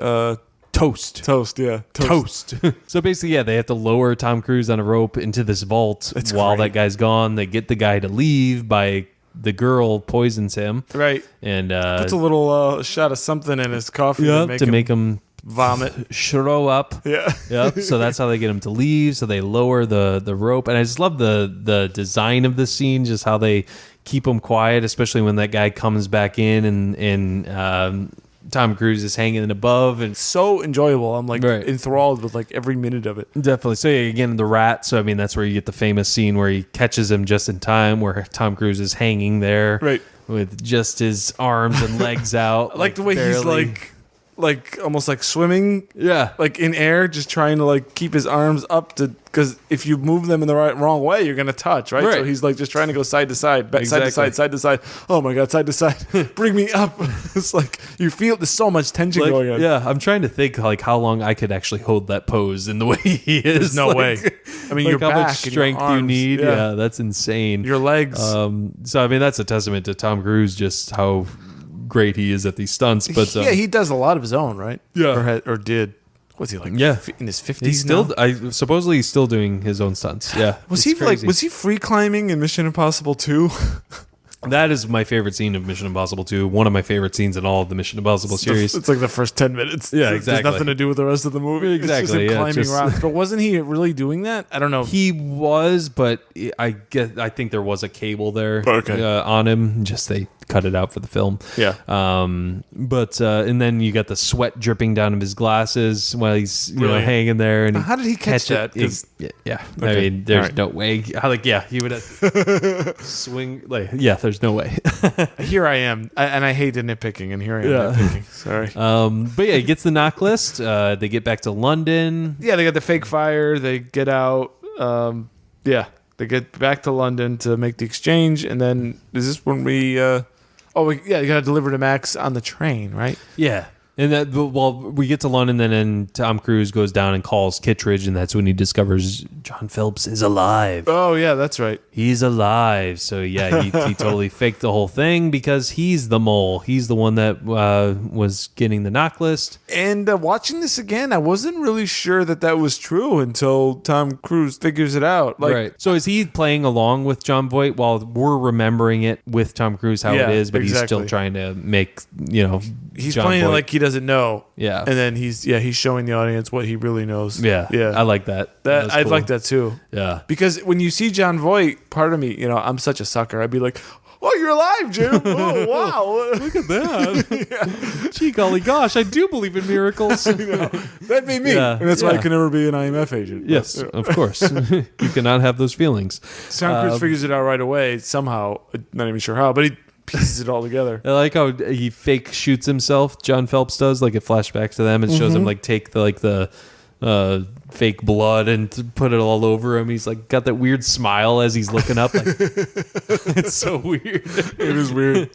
Toast. Yeah. Toast. So basically, they have to lower Tom Cruise on a rope into this vault while that guy's gone. They get the guy to leave by the girl poisons him. Right. And puts a little shot of something in his coffee to make him vomit, throw up. Yeah. Yep. So that's how they get him to leave. So they lower the rope, and I just love the design of the scene, just how they keep him quiet, especially when that guy comes back in and Tom Cruise is hanging above, and so enjoyable. I'm like enthralled with like every minute of it. Definitely. So again, the rat. So I mean, that's where you get the famous scene where he catches him just in time, where Tom Cruise is hanging there, with just his arms and legs out. I like the way he's like almost like swimming, like in air, just trying to like keep his arms up because if you move them in the wrong way, you're gonna touch, right? So he's like just trying to go side to side, side to side. Oh my god, side to side, bring me up. It's like you feel there's so much tension going on. Yeah, I'm trying to think like how long I could actually hold that pose in the way he is. There's no way. I mean, your how back much strength and your arms, you need. Yeah, that's insane. Your legs. So I mean, that's a testament to Tom Cruise, just how great he is at these stunts. But he does a lot of his own, right? Yeah, or did. What's he like? Yeah, in his 50s. He's still. Supposedly he's still doing his own stunts. Yeah. Was he free climbing in Mission Impossible 2? That is my favorite scene of Mission Impossible 2. One of my favorite scenes in all of the Mission Impossible series. It's like the first 10 minutes. Yeah, exactly. There's nothing to do with the rest of the movie. Exactly. It's just him climbing rocks. But wasn't he really doing that? I don't know. He was, but I think there was a cable there on him. Just they cut it out for the film. Yeah. But and then you got the sweat dripping down of his glasses while he's hanging there. And how did he catch that? Yeah. Okay. I mean, there's no way. He would have to swing. There's no way. Here I am, and I hate the nitpicking, and here I am nitpicking. Sorry. But he gets the knock list. They get back to London. Yeah, they got the fake fire. They get out. They get back to London to make the exchange, and then is this when we? You got to deliver to Max on the train, right? Yeah. And that, well, we get to London, then Tom Cruise goes down and calls Kittredge, and that's when he discovers John Phelps is alive. Oh, yeah, that's right. He's alive. So, yeah, he totally faked the whole thing because he's the mole. He's the one that was getting the knock list. And watching this again, I wasn't really sure that was true until Tom Cruise figures it out. Right. So is he playing along with Jon Voight while we're remembering it with Tom Cruise how it is, but he's still trying to make, He's Jon playing Voight. it like he doesn't know. Yeah. And then he's showing the audience what he really knows. Yeah. I like that. I'd like that too. Yeah. Because when you see Jon Voight, part of me, I'm such a sucker. I'd be like, oh, you're alive, Jim. Oh, wow. Look at that. Gee, golly gosh, I do believe in miracles. That'd be me. Yeah. And that's why I can never be an IMF agent. Yes, of course. You cannot have those feelings. Tom Cruise figures it out right away somehow. Not even sure how, but he pieces it all together. I like how he fake shoots himself. John Phelps does, like it flashbacks to them and shows him like take the fake blood and put it all over him. He's like got that weird smile as he's looking up. Like, it's so weird. It is weird.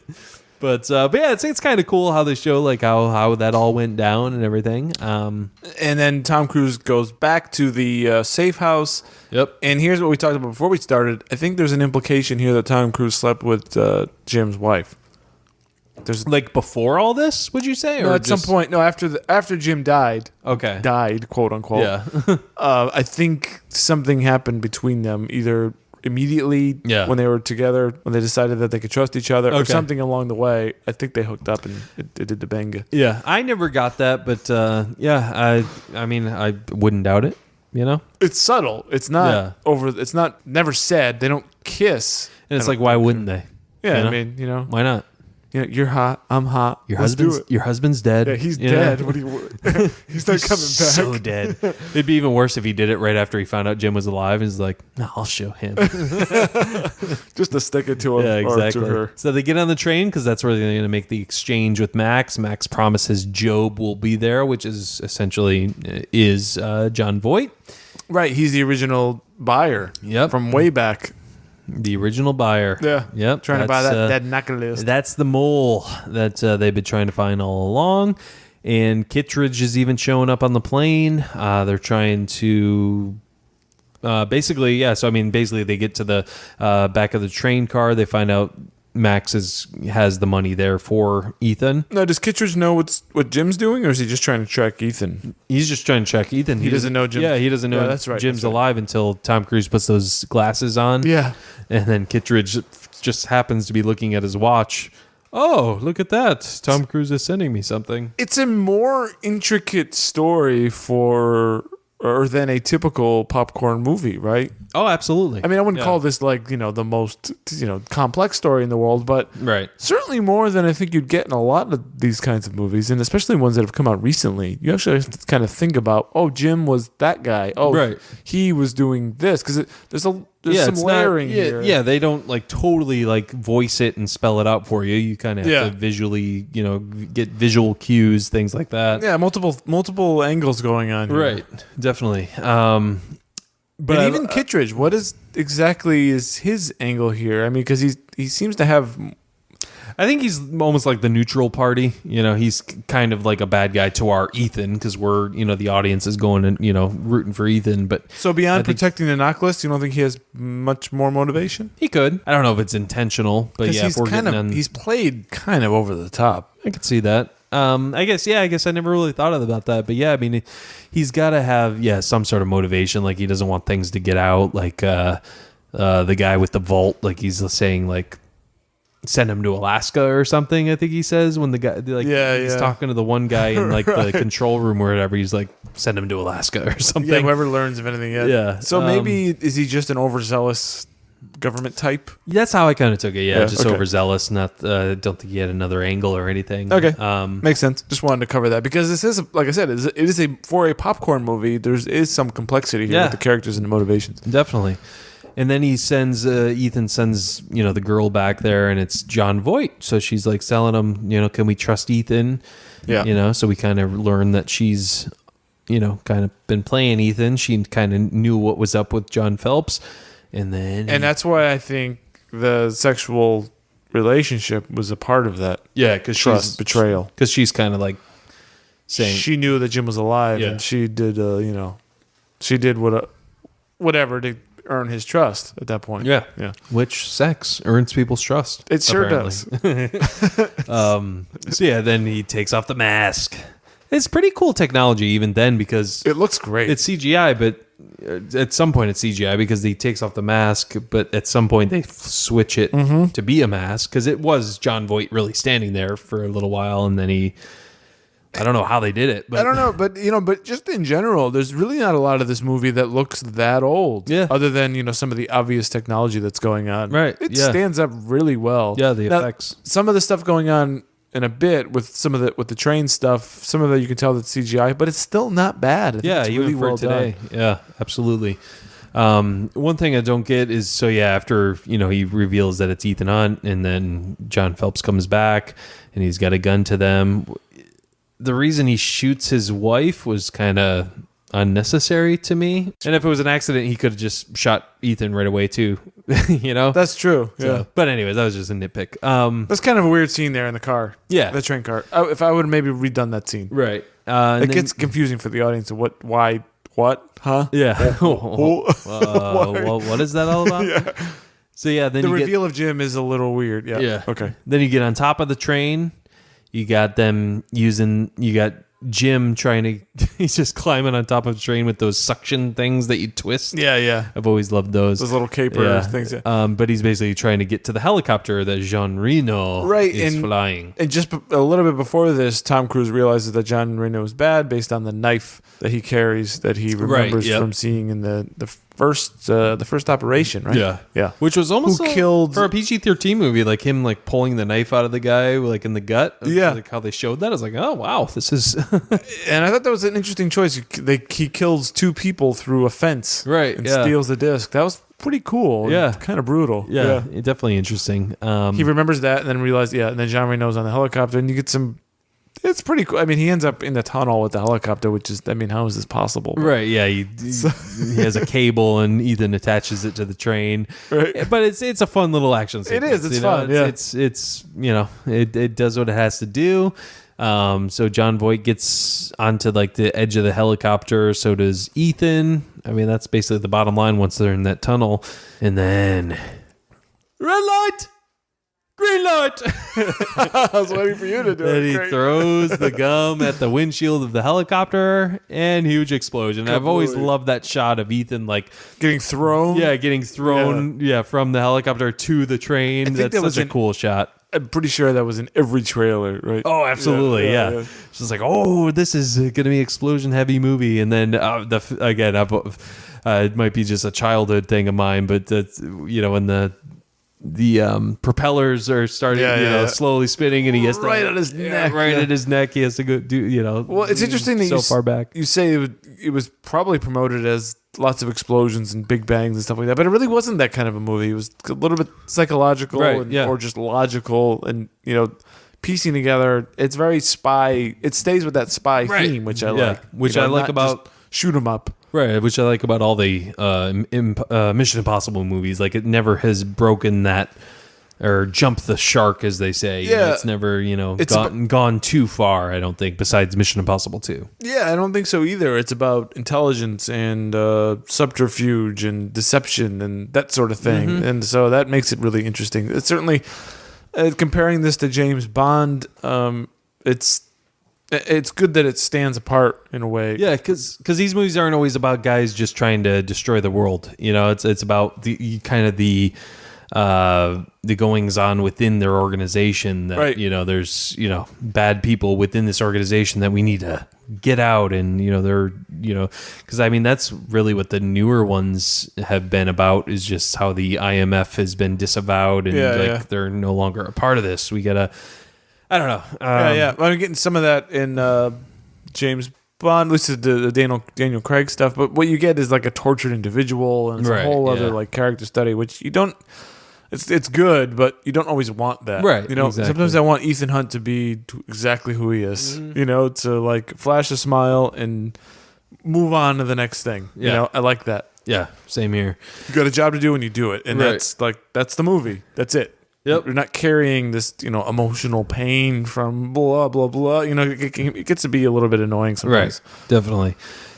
But yeah, it's kind of cool how they show like how that all went down and everything. And then Tom Cruise goes back to the safe house. Yep. And here's what we talked about before we started. I think there's an implication here that Tom Cruise slept with Jim's wife. There's like before all this, would you say? No, or at some point. No, after Jim died. Okay. Died, quote unquote. Yeah. I think something happened between them, either immediately when they were together, when they decided that they could trust each other, or something along the way. I think they hooked up and it did the banga. Yeah, I never got that, but I mean, I wouldn't doubt it. It's subtle. It's not over. It's not never said. They don't kiss. And it's like, why wouldn't they? Yeah, I mean, why not? You're hot. I'm hot. Your husband's dead. Yeah, he's dead. What do you? He's not coming back. So dead. It'd be even worse if he did it right after he found out Jim was alive. And he's like, no, I'll show him. Just to stick it to him. Yeah, exactly. Or to her. So they get on the train because that's where they're going to make the exchange with Max. Max promises Job will be there, which is essentially Jon Voight. Right. He's the original buyer. Yep. From way back. The original buyer. Yeah. Yep. Trying to buy that necklace. That's the mole that they've been trying to find all along. And Kittredge is even showing up on the plane. They're trying to basically they get to the back of the train car. They find out Max has the money there for Ethan. Now, does Kittredge know what Jim's doing, or is he just trying to track Ethan? He's just trying to track Ethan. He doesn't know Jim. Yeah, he doesn't know that's right, Jim's alive until Tom Cruise puts those glasses on. Yeah. And then Kittredge just happens to be looking at his watch. Oh, look at that. Tom Cruise is sending me something. It's a more intricate story than a typical popcorn movie, right? Oh, absolutely. I mean, I wouldn't call this like, the most, complex story in the world, but certainly more than I think you'd get in a lot of these kinds of movies, and especially ones that have come out recently. You actually have to kind of think about, oh, Jim was that guy. Oh, he was doing this. Because there's some layering here. Yeah, they don't like totally like voice it and spell it out for you. You kind of have to visually, get visual cues, things like that. Yeah, multiple angles going on here. Right, definitely. But even Kittredge, what is his angle here? I mean, because he seems to have. I think he's almost like the neutral party. He's kind of like a bad guy to our Ethan because we're, the audience is going and, rooting for Ethan. But so beyond protecting the knock list, you don't think he has much more motivation? He could. I don't know if it's intentional, but yeah, he's played kind of over the top. I could see that. I guess I never really thought about that, but yeah, I mean, he's got to have some sort of motivation. Like he doesn't want things to get out. Like the guy with the vault, like he's saying, like send him to Alaska or something. I think he says when the guy he's talking to the one guy in like the control room or whatever. He's like send him to Alaska or something. Yeah, whover learns of anything yet. Yeah. So maybe is he just an overzealous government type? That's how I kind of took it. Yeah, just overzealous. Not don't think he had another angle or anything. Okay, makes sense. Just wanted to cover that because this is, like I said, it is for a popcorn movie. There is some complexity here with the characters and the motivations. Definitely. And then Ethan sends the girl back there, and it's Jon Voight. So she's like telling him, can we trust Ethan? Yeah. So we kind of learn that she's kind of been playing Ethan. She kind of knew what was up with John Phelps. And that's why I think the sexual relationship was a part of that. Yeah, because trust betrayal. Because she's kind of like saying she knew that Jim was alive, and she did, she did whatever to earn his trust at that point. Yeah. Yeah. Which sex earns people's trust. It sure apparently. Does. So yeah, then he takes off the mask. It's pretty cool technology even then because it looks great. It's CGI, but at some point it's CGI because he takes off the mask, but at some point they switch it to be a mask because it was Jon Voight really standing there for a little while, and then I don't know how they did it. But I don't know, but just in general, there's really not a lot of this movie that looks that old. Yeah. Other than, some of the obvious technology that's going on. Right. It stands up really well. Yeah, the effects. Some of the stuff going on in a bit with with the train stuff, some of that you can tell that's CGI, but it's still not bad. I think it's really even for well today. done. Yeah, absolutely. One thing I don't get is after he reveals that it's Ethan Hunt, and then John Phelps comes back and he's got a gun to them. The reason he shoots his wife was kind of unnecessary to me. And if it was an accident, he could have just shot Ethan right away too. That's true. Yeah. So, but anyways, that was just a nitpick. That's kind of a weird scene there in the car. Yeah, the train car. If I would have maybe redone that scene, right? It gets confusing for the audience. What? Why? What? Huh? Yeah. What is that all about? Yeah. So yeah, then the reveal of Jim is a little weird. Yeah. Yeah. Okay. Then you get on top of the train. You got them using. You got Jim trying to. He's just climbing on top of the train with those suction things that you twist. Yeah. I've always loved those. Those little caper things. Yeah. But he's basically trying to get to the helicopter that Jean Reno is flying. And just a little bit before this, Tom Cruise realizes that Jean Reno is bad based on the knife that he carries that he remembers from seeing in the first operation, right? Yeah. Which was almost killed for a PG-13 movie, like him like pulling the knife out of the guy like in the gut. Yeah, like how they showed that. I was like, oh wow, this is. And I thought that was an interesting choice. He kills two people through a fence, right? And steals the disc. That was pretty cool. Yeah, kind of brutal. Yeah, definitely interesting. He remembers that and then realized, and then Jean Reno's on the helicopter, and you get some. It's pretty cool. I mean, he ends up in the tunnel with the helicopter, which is, how is this possible? Right, yeah. He has a cable and Ethan attaches it to the train. Right. But it's a fun little action sequence. It is. It's fun. It's it does what it has to do. So Jon Voight gets onto like the edge of the helicopter. So does Ethan. I mean, that's basically the bottom line once they're in that tunnel. And then red light. Green light. I was waiting for you to do it. And he throws the gum at the windshield of the helicopter, and huge explosion. Completely. I've always loved that shot of Ethan like getting thrown. Yeah, getting thrown. Yeah, from the helicopter to the train. That's such a cool shot. I'm pretty sure that was in every trailer, right? Oh, absolutely, yeah. It's just like, oh, this is going to be explosion heavy movie, and then it might be just a childhood thing of mine, but when the propellers are starting, slowly spinning, and he has to on his neck, at his neck. He has to go do, Well, it's interesting that far back. You say it was probably promoted as lots of explosions and big bangs and stuff like that, but it really wasn't that kind of a movie. It was a little bit psychological, or just logical, and piecing together. It's very spy. It stays with that spy theme, which I like. Which I like about shoot 'em up. Right, which I like about all the Mission Impossible movies. Like, it never has broken that or jumped the shark, as they say. Yeah. It's never, gone too far, I don't think, besides Mission Impossible 2. Yeah, I don't think so either. It's about intelligence and subterfuge and deception and that sort of thing. Mm-hmm. And so that makes it really interesting. It's certainly, comparing this to James Bond, it's good that it stands apart in a way. Yeah, because these movies aren't always about guys just trying to destroy the world. It's about the goings on within their organization. That there's bad people within this organization that we need to get out, and because that's really what the newer ones have been about, is just how the IMF has been disavowed and they're no longer a part of this. We gotta. I don't know. I'm getting some of that in James Bond, at least the Daniel Craig stuff. But what you get is like a tortured individual, and it's a whole other like character study, which you don't. It's good, but you don't always want that. Right. Exactly. Sometimes I want Ethan Hunt to be exactly who he is. Mm-hmm. To like flash a smile and move on to the next thing. Yeah. I like that. Yeah. Same here. You got a job to do and you do it, and that's the movie. That's it. Yep. You're not carrying this, emotional pain from blah blah blah. It gets to be a little bit annoying sometimes. Right. Definitely.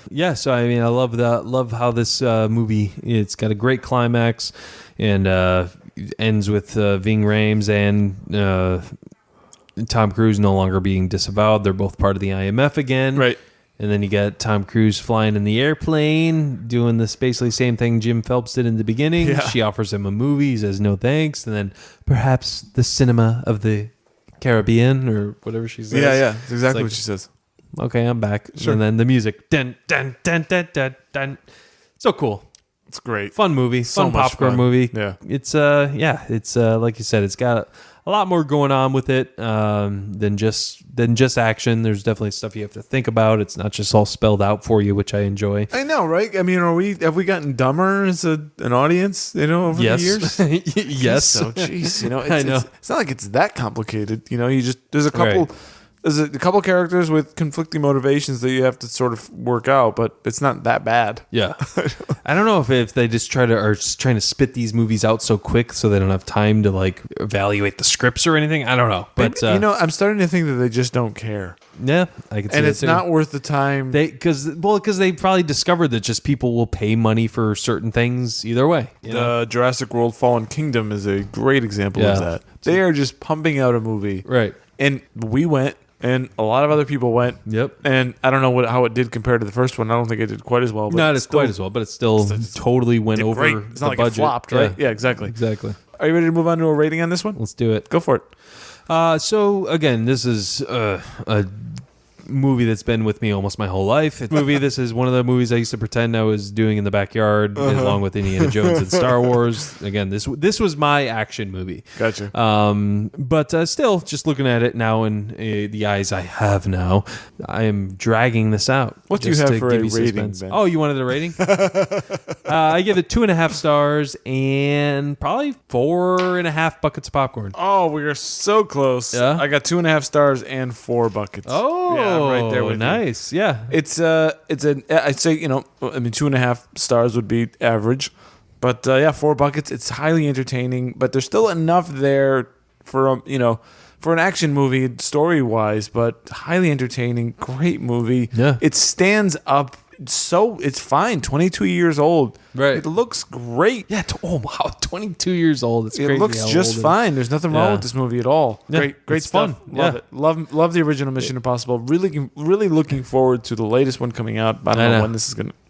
Yeah. So I mean, I love how this movie. It's got a great climax, and ends with Ving Rhames and Tom Cruise no longer being disavowed. They're both part of the IMF again. Right. And then you got Tom Cruise flying in the airplane, doing this basically same thing Jim Phelps did in the beginning. Yeah. She offers him a movie. He says no thanks. And then perhaps the cinema of the Caribbean or whatever she says. Yeah. That's exactly like, what she says. Okay, I'm back. Sure. And then the music. Dun, dun, dun, dun, dun, dun. So cool. It's great. Fun movie. So Fun much popcorn fun. movie. Yeah. It's it's like you said, it's got a lot more going on with it than just action. There's definitely stuff you have to think about. It's not just all spelled out for you, which I enjoy. I know, right? I mean, have we gotten dumber as an audience, over the years? Yes. So, geez, I know. it's not like it's that complicated. There's a couple. Right. There's a couple characters with conflicting motivations that you have to sort of work out, but it's not that bad. Yeah. I don't know if they just trying to spit these movies out so quick so they don't have time to like evaluate the scripts or anything. I don't know. But I'm starting to think that they just don't care. Yeah, I can see And that it's too. not worth the time. Because they probably discovered that just people will pay money for certain things either way. The Jurassic World Fallen Kingdom is a great example of that. They are just pumping out a movie. Right. And we went, and a lot of other people went. Yep. And I don't know how it did compared to the first one. I don't think it did quite as well. But Not as quite as well, but it still totally went over great. It's not the like budget. it flopped, right? Yeah, exactly. Exactly. Are you ready to move on to a rating on this one? Let's do it. Go for it. So again, this is a movie that's been with me almost my whole life. This is one of the movies I used to pretend I was doing in the backyard, along with Indiana Jones and Star Wars. Again, this was my action movie. Gotcha. But still, just looking at it now in the eyes I have now, I am dragging this out. What do you just have to for give a you rating, suspense. Ben? Oh, you wanted a rating? I give it 2.5 stars and probably 4.5 buckets of popcorn. Oh, we are so close. Yeah? I got 2.5 stars and 4 buckets. Oh, yeah, I'm right there with you. nice. Yeah. I'd say, 2.5 stars would be average. But 4 buckets, it's highly entertaining, but there's still enough there for, for an action movie story wise, but highly entertaining, great movie. Yeah. It stands up. It's fine. 22 years old. Right. It looks great. Yeah. Oh, wow. 22 years old. It's crazy. It looks how just old fine. There's nothing wrong Yeah. with this movie at all. Yeah, Great it's stuff. fun. Love Yeah. it. Love the original Mission Impossible. Really looking forward to the latest one coming out. I don't know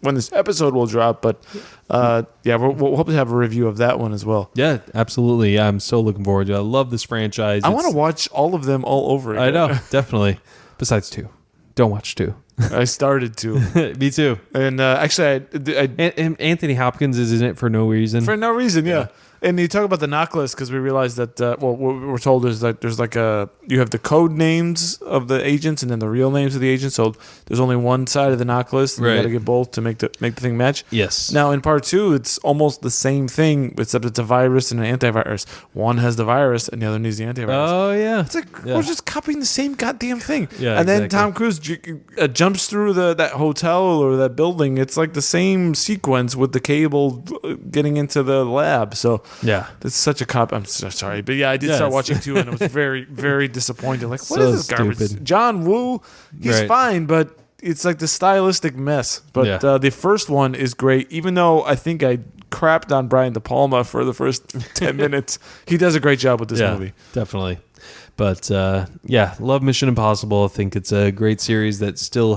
when this episode will drop, but we'll hope to have a review of that one as well. Yeah, absolutely. Yeah, I'm so looking forward to it. I love this franchise. I want to watch all of them all over again. I know, definitely. Besides 2. Don't watch 2. I started to. Me too. And actually, And Anthony Hopkins is in it for no reason. for no reason, yeah. And you talk about the knock list because we realized that, what we're told is that there's you have the code names of the agents and then the real names of the agents. So there's only one side of the knock list. And Right. You got to get both to make the thing match. Yes. Now in part 2, it's almost the same thing, except it's a virus and an antivirus. One has the virus and the other needs the antivirus. Oh, yeah. It's like we're just copying the same goddamn thing. Yeah, and then exactly. Tom Cruise jumps through that hotel or that building. It's like the same sequence with the cable getting into the lab. So Yeah. it's such a cop. I'm so sorry, but yeah, I did Yeah, start it's- watching too, and it was very, very disappointing. Like, what So is this garbage? stupid. John Woo, he's Right. fine, but it's like the stylistic mess. But Yeah. the first one is great, even though I think I crapped on Brian De Palma for the first 10 minutes. He does a great job with this movie. Definitely. But love Mission Impossible. I think it's a great series that still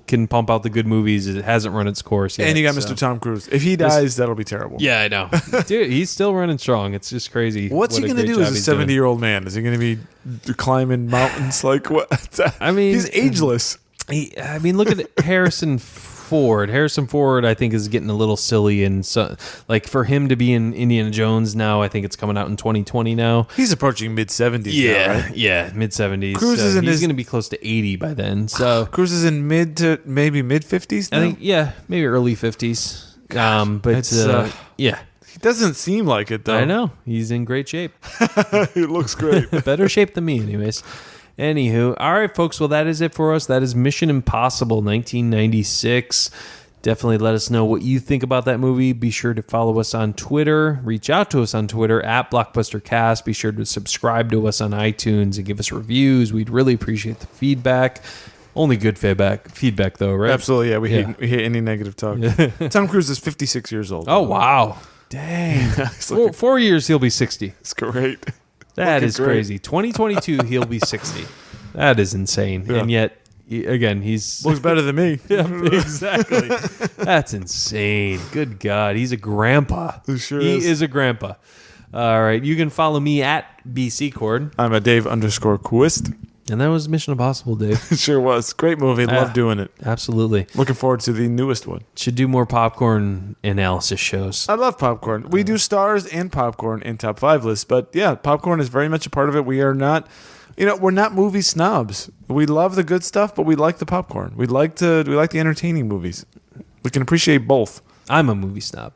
can pump out the good movies. It hasn't run its course yet. And you got so. Mr. Tom Cruise. If he dies, that'll be terrible. Yeah, I know. Dude, he's still running strong. It's just crazy. What's he what going to great do job as a he's doing. 70-year-old man? Is he going to be climbing mountains? Like what? I mean, he's ageless. Look at Harrison Ford. Harrison Ford, I think, is getting a little silly, and so, like, for him to be in Indiana Jones now, I think it's coming out in 2020 now. He's approaching mid-70s now, right? Yeah, mid-70s. Cruise is in he's his- going to be close to 80 by then. So Cruise is in mid to maybe mid-50s now? I think, maybe early 50s. Yeah, He doesn't seem like it, though. I know. He's in great shape. He looks great. Better shape than me, anyways. Anywho, all right, folks. Well, that is it for us. That is Mission Impossible 1996. Definitely let us know what you think about that movie. Be sure to follow us on Twitter. Reach out to us on Twitter at BlockbusterCast. Be sure to subscribe to us on iTunes and give us reviews. We'd really appreciate the feedback. Only good feedback though, right? Absolutely, yeah. We hate any negative talk. Tom Cruise is 56 years old. Oh, wow. Dang. 4 years, he'll be 60. It's great. That is crazy. 2022, he'll be 60. That is insane. Yeah. And yet, again, he's... looks better than me. Yeah, exactly. That's insane. Good God. He's a grandpa. He sure He is. is a grandpa. All right. You can follow me at BCCord. I'm a Dave_Quist. And that was Mission Impossible, Dave. It sure was. Great movie. Love doing it. Absolutely. Looking forward to the newest one. Should do more popcorn analysis shows. I love popcorn. We do stars and popcorn in top 5 lists, but yeah, popcorn is very much a part of it. We are not, we're not movie snobs. We love the good stuff, but we like the popcorn. We like the entertaining movies. We can appreciate both. I'm a movie snob.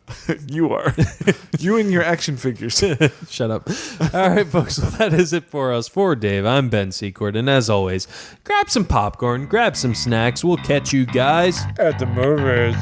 You are. You and your action figures. Shut up. All right, folks. Well, that is it for us. For Dave, I'm Ben Secord. And as always, grab some popcorn, grab some snacks. We'll catch you guys at the movies.